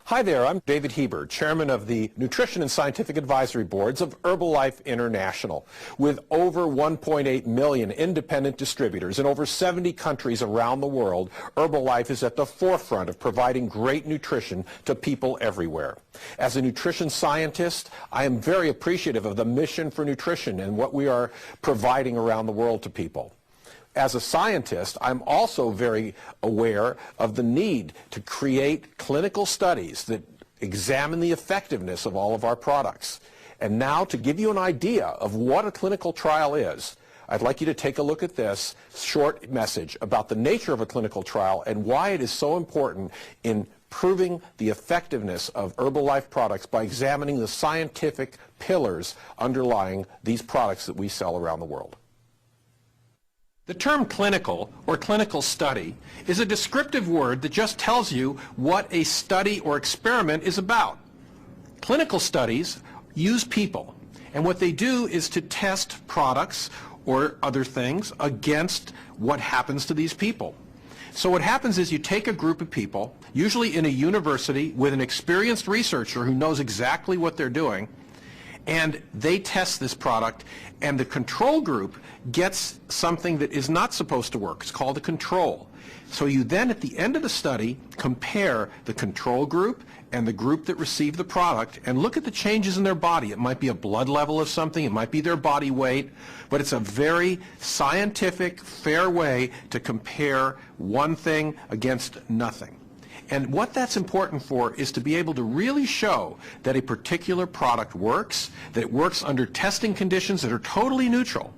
Hi there, I'm David Heber, Chairman of the Nutrition and Scientific Advisory Boards of Herbalife International. With over 1.8 million independent distributors in over 70 countries around the world, Herbalife is at the forefront of providing great nutrition to people everywhere. As a nutrition scientist, I am very appreciative of the mission for nutrition and what we are providing around the world to people. As a scientist, I'm also very aware of the need to create clinical studies that examine the effectiveness of all of our products. And now, to give you an idea of what a clinical trial is, I'd like you to take a look at this short message about the nature of a clinical trial and why it is so important in proving the effectiveness of Herbalife products by examining the scientific pillars underlying these products that we sell around the world. The term clinical or clinical study is a descriptive word that just tells you what a study or experiment is about. Clinical studies use people, and what they do is to test products or other things against what happens to these people. So what happens is you take a group of people, usually in a university with an experienced researcher who knows exactly what they're doing, and they test this product, and the control group gets something that is not supposed to work. It's called a control. So you then, at the end of the study, compare the control group and the group that received the product and look at the changes in their body. It might be a blood level of something, it might be their body weight, but it's a very scientific, fair way to compare one thing against nothing. And what that's important for is to be able to really show that a particular product works, that it works under testing conditions that are totally neutral.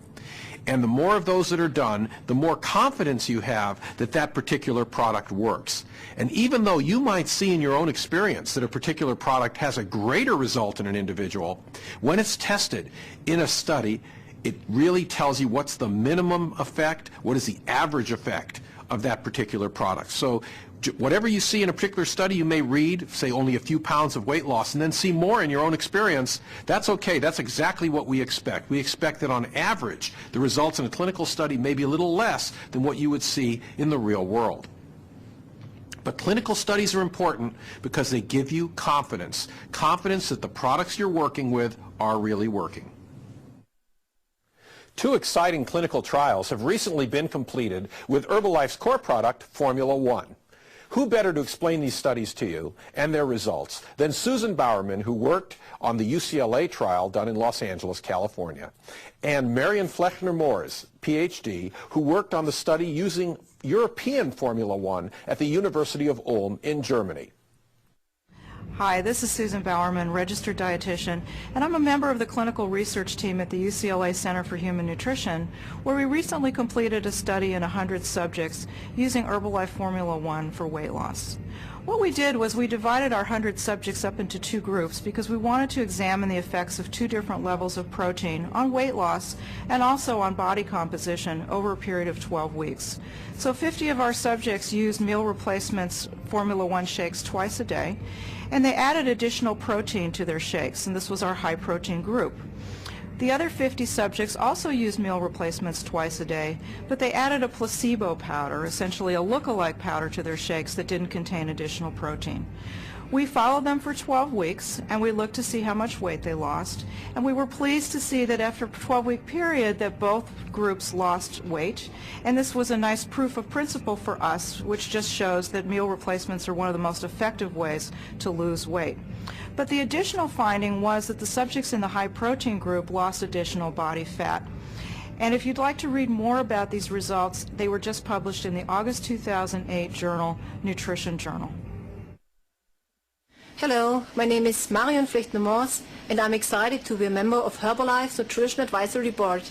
And the more of those that are done, the more confidence you have that that particular product works. And even though you might see in your own experience that a particular product has a greater result in an individual, when it's tested in a study, it really tells you what's the minimum effect, what is the average effect of that particular product. So whatever you see in a particular study, you may read, say, only a few pounds of weight loss, and then see more in your own experience. That's okay. That's exactly what we expect. We expect that on average, the results in a clinical study may be a little less than what you would see in the real world. But clinical studies are important because they give you confidence, confidence that the products you're working with are really working. Two exciting clinical trials have recently been completed with Herbalife's core product, Formula One. Who better to explain these studies to you and their results than Susan Bowerman, who worked on the UCLA trial done in Los Angeles, California, and Marion Flechner-Moores, PhD, who worked on the study using European Formula One at the University of Ulm in Germany. Hi, this is Susan Bowerman, registered dietitian, and I'm a member of the clinical research team at the UCLA Center for Human Nutrition, where we recently completed a study in 100 subjects using Herbalife Formula One for weight loss. What we did was we divided our 100 subjects up into two groups because we wanted to examine the effects of two different levels of protein on weight loss and also on body composition over a period of 12 weeks. So 50 of our subjects used meal replacements Formula One shakes twice a day, and they added additional protein to their shakes, and this was our high protein group. The other 50 subjects also used meal replacements twice a day, but they added a placebo powder, essentially a look-alike powder, to their shakes that didn't contain additional protein. We followed them for 12 weeks, and we looked to see how much weight they lost, and we were pleased to see that after a 12-week period that both groups lost weight, and this was a nice proof of principle for us, which just shows that meal replacements are one of the most effective ways to lose weight. But the additional finding was that the subjects in the high protein group lost additional body fat. And if you'd like to read more about these results, they were just published in the August 2008 journal, Nutrition Journal. Hello, my name is Marion Flechner-Moores, and I'm excited to be a member of Herbalife's Nutrition Advisory Board.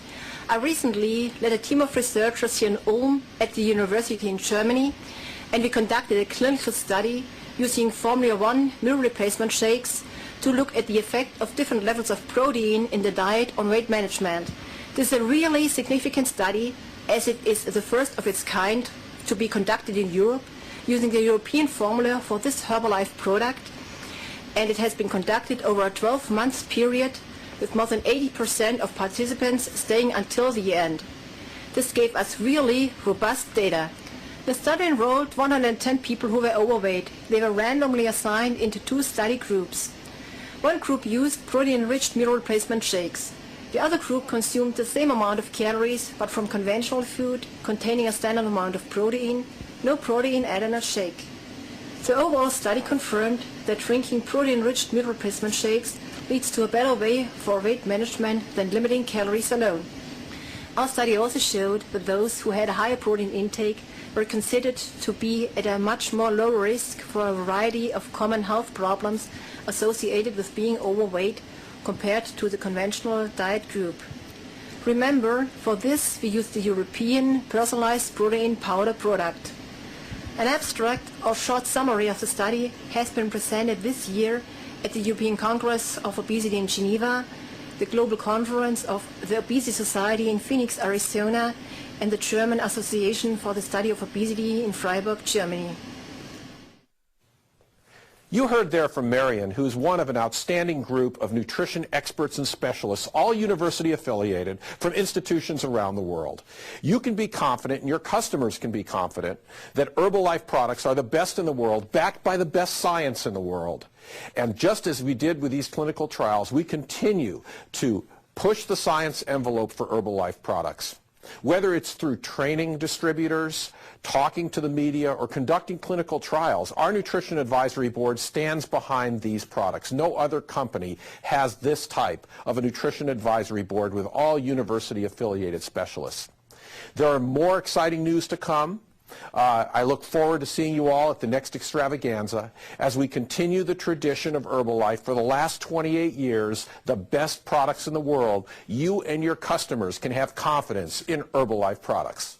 I recently led a team of researchers here in Ulm at the university in Germany, and we conducted a clinical study using Formula One meal replacement shakes to look at the effect of different levels of protein in the diet on weight management. This is a really significant study, as it is the first of its kind to be conducted in Europe using the European formula for this Herbalife product, and it has been conducted over a 12-month period with more than 80% of participants staying until the end. This gave us really robust data. The study enrolled 110 people who were overweight. They were randomly assigned into 2 study groups. One group used protein-enriched meal replacement shakes. The other group consumed the same amount of calories, but from conventional food containing a standard amount of protein, no protein added in a shake. The overall study confirmed that drinking protein-enriched meal replacement shakes leads to a better way for weight management than limiting calories alone. Our study also showed that those who had a higher protein intake were considered to be at a much more low risk for a variety of common health problems associated with being overweight compared to the conventional diet group. Remember, for this we used the European Personalized Protein Powder product. An abstract or short summary of the study has been presented this year at the European Congress of Obesity in Geneva, the Global Conference of the Obesity Society in Phoenix, Arizona, and the German Association for the Study of Obesity in Freiburg, Germany. You heard there from Marion, who's one of an outstanding group of nutrition experts and specialists, all university affiliated, from institutions around the world. You can be confident, and your customers can be confident, that Herbalife products are the best in the world, backed by the best science in the world. And just as we did with these clinical trials, we continue to push the science envelope for Herbalife products. Whether it's through training distributors, talking to the media, or conducting clinical trials, our Nutrition Advisory Board stands behind these products. No other company has this type of a Nutrition Advisory Board with all university-affiliated specialists. There are more exciting news to come. I look forward to seeing you all at the next extravaganza as we continue the tradition of Herbalife. For the last 28 years, the best products in the world. You and your customers can have confidence in Herbalife products.